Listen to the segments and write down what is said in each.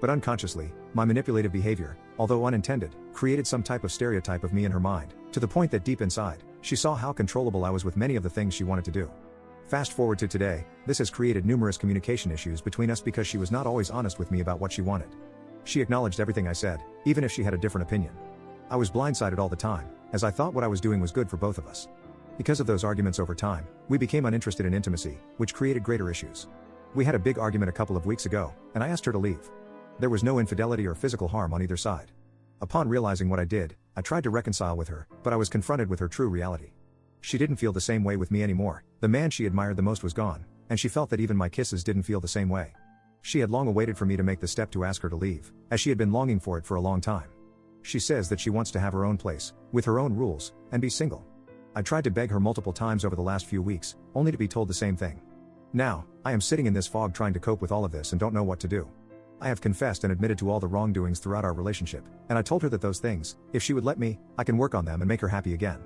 But unconsciously, my manipulative behavior, although unintended, created some type of stereotype of me in her mind, to the point that deep inside, she saw how controllable I was with many of the things she wanted to do. Fast forward to today, this has created numerous communication issues between us because she was not always honest with me about what she wanted. She acknowledged everything I said, even if she had a different opinion. I was blindsided all the time, as I thought what I was doing was good for both of us. Because of those arguments over time, we became uninterested in intimacy, which created greater issues. We had a big argument a couple of weeks ago, and I asked her to leave. There was no infidelity or physical harm on either side. Upon realizing what I did, I tried to reconcile with her, but I was confronted with her true reality. She didn't feel the same way with me anymore. The man she admired the most was gone, and she felt that even my kisses didn't feel the same way. She had long awaited for me to make the step to ask her to leave, as she had been longing for it for a long time. She says that she wants to have her own place, with her own rules, and be single. I tried to beg her multiple times over the last few weeks, only to be told the same thing. Now, I am sitting in this fog trying to cope with all of this and don't know what to do. I have confessed and admitted to all the wrongdoings throughout our relationship, and I told her that those things, if she would let me, I can work on them and make her happy again.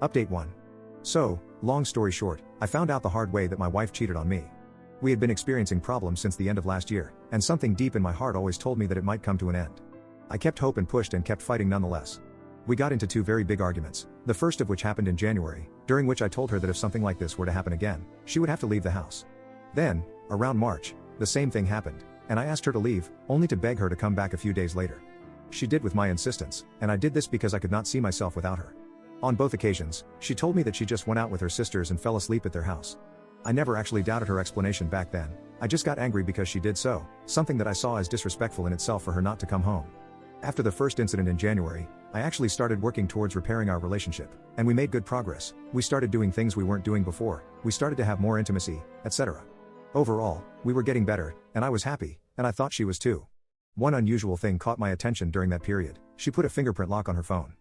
Update 1. So, long story short, I found out the hard way that my wife cheated on me. We had been experiencing problems since the end of last year, and something deep in my heart always told me that it might come to an end. I kept hope and pushed and kept fighting nonetheless. We got into 2 very big arguments, the first of which happened in January, during which I told her that if something like this were to happen again, she would have to leave the house. Then, around March, the same thing happened, and I asked her to leave, only to beg her to come back a few days later. She did with my insistence, and I did this because I could not see myself without her. On both occasions, she told me that she just went out with her sisters and fell asleep at their house. I never actually doubted her explanation back then. I just got angry because she did so, something that I saw as disrespectful in itself for her not to come home. After the first incident in January, I actually started working towards repairing our relationship, and we made good progress. We started doing things we weren't doing before, we started to have more intimacy, etc. Overall, we were getting better, and I was happy, and I thought she was too. One unusual thing caught my attention during that period. She put a fingerprint lock on her phone.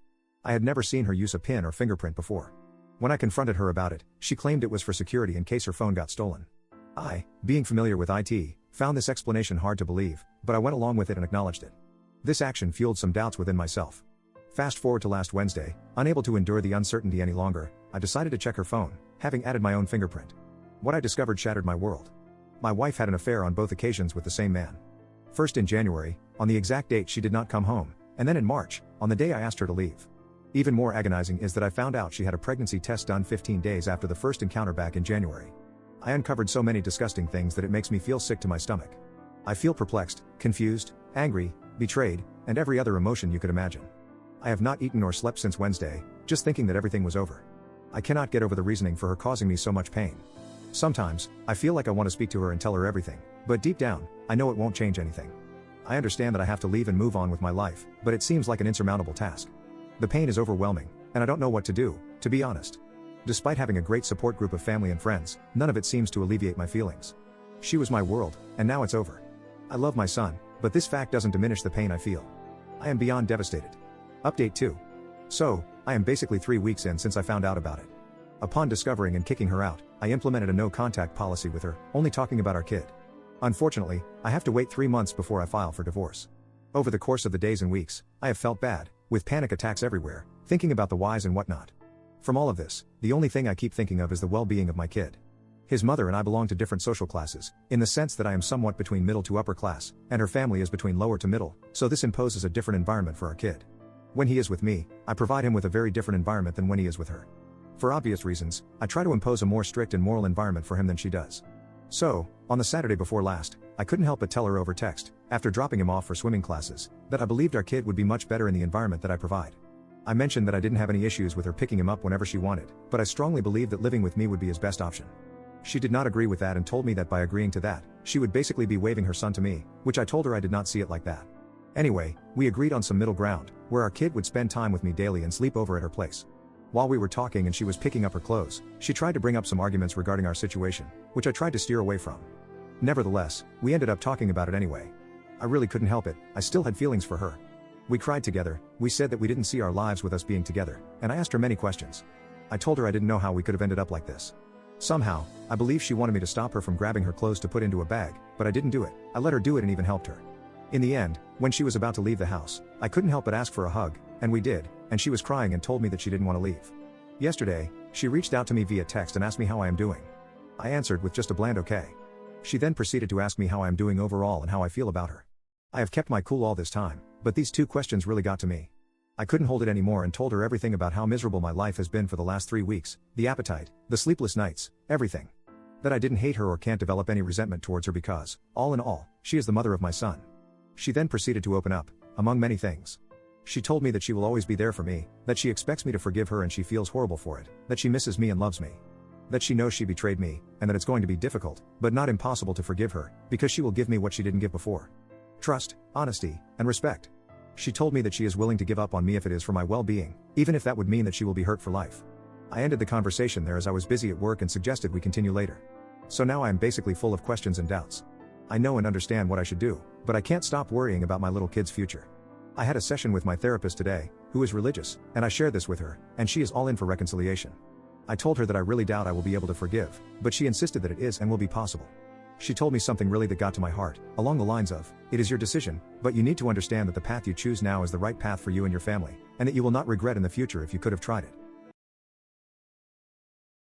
I had never seen her use a PIN or fingerprint before. When I confronted her about it, she claimed it was for security in case her phone got stolen. I, being familiar with IT, found this explanation hard to believe, but I went along with it and acknowledged it. This action fueled some doubts within myself. Fast forward to last Wednesday, unable to endure the uncertainty any longer, I decided to check her phone, having added my own fingerprint. What I discovered shattered my world. My wife had an affair on both occasions with the same man. First in January, on the exact date she did not come home, and then in March, on the day I asked her to leave. Even more agonizing is that I found out she had a pregnancy test done 15 days after the first encounter back in January. I uncovered so many disgusting things that it makes me feel sick to my stomach. I feel perplexed, confused, angry, betrayed, and every other emotion you could imagine. I have not eaten or slept since Wednesday, just thinking that everything was over. I cannot get over the reasoning for her causing me so much pain. Sometimes, I feel like I want to speak to her and tell her everything, but deep down, I know it won't change anything. I understand that I have to leave and move on with my life, but it seems like an insurmountable task. The pain is overwhelming, and I don't know what to do, to be honest. Despite having a great support group of family and friends, none of it seems to alleviate my feelings. She was my world, and now it's over. I love my son, but this fact doesn't diminish the pain I feel. I am beyond devastated. Update 2. So, I am basically 3 weeks in since I found out about it. Upon discovering and kicking her out, I implemented a no-contact policy with her, only talking about our kid. Unfortunately, I have to wait 3 months before I file for divorce. Over the course of the days and weeks, I have felt bad, with panic attacks everywhere, thinking about the whys and whatnot. From all of this, the only thing I keep thinking of is the well-being of my kid. His mother and I belong to different social classes, in the sense that I am somewhat between middle to upper class, and her family is between lower to middle, so this imposes a different environment for our kid. When he is with me, I provide him with a very different environment than when he is with her. For obvious reasons, I try to impose a more strict and moral environment for him than she does. So, on the Saturday before last, I couldn't help but tell her over text, after dropping him off for swimming classes, that I believed our kid would be much better in the environment that I provide. I mentioned that I didn't have any issues with her picking him up whenever she wanted, but I strongly believed that living with me would be his best option. She did not agree with that and told me that by agreeing to that, she would basically be waving her son to me, which I told her I did not see it like that. Anyway, we agreed on some middle ground, where our kid would spend time with me daily and sleep over at her place. While we were talking and she was picking up her clothes, she tried to bring up some arguments regarding our situation, which I tried to steer away from. Nevertheless, we ended up talking about it anyway. I really couldn't help it, I still had feelings for her. We cried together, we said that we didn't see our lives with us being together, and I asked her many questions. I told her I didn't know how we could have ended up like this. Somehow, I believe she wanted me to stop her from grabbing her clothes to put into a bag, but I didn't do it. I let her do it and even helped her. In the end, when she was about to leave the house, I couldn't help but ask for a hug, and we did, and she was crying and told me that she didn't want to leave. Yesterday, she reached out to me via text and asked me how I am doing. I answered with just a bland okay. She then proceeded to ask me how I am doing overall and how I feel about her. I have kept my cool all this time, but these two questions really got to me. I couldn't hold it anymore and told her everything about how miserable my life has been for the last 3 weeks, the appetite, the sleepless nights, everything. That I didn't hate her or can't develop any resentment towards her because, all in all, she is the mother of my son. She then proceeded to open up, among many things. She told me that she will always be there for me, that she expects me to forgive her and she feels horrible for it, that she misses me and loves me. That she knows she betrayed me, and that it's going to be difficult, but not impossible to forgive her, because she will give me what she didn't give before. Trust, honesty, and respect. She told me that she is willing to give up on me if it is for my well-being, even if that would mean that she will be hurt for life. I ended the conversation there as I was busy at work and suggested we continue later. So now I am basically full of questions and doubts. I know and understand what I should do, but I can't stop worrying about my little kid's future. I had a session with my therapist today, who is religious, and I shared this with her, and she is all in for reconciliation. I told her that I really doubt I will be able to forgive, but she insisted that it is and will be possible. She told me something really that got to my heart, along the lines of, it is your decision, but you need to understand that the path you choose now is the right path for you and your family, and that you will not regret in the future if you could have tried it.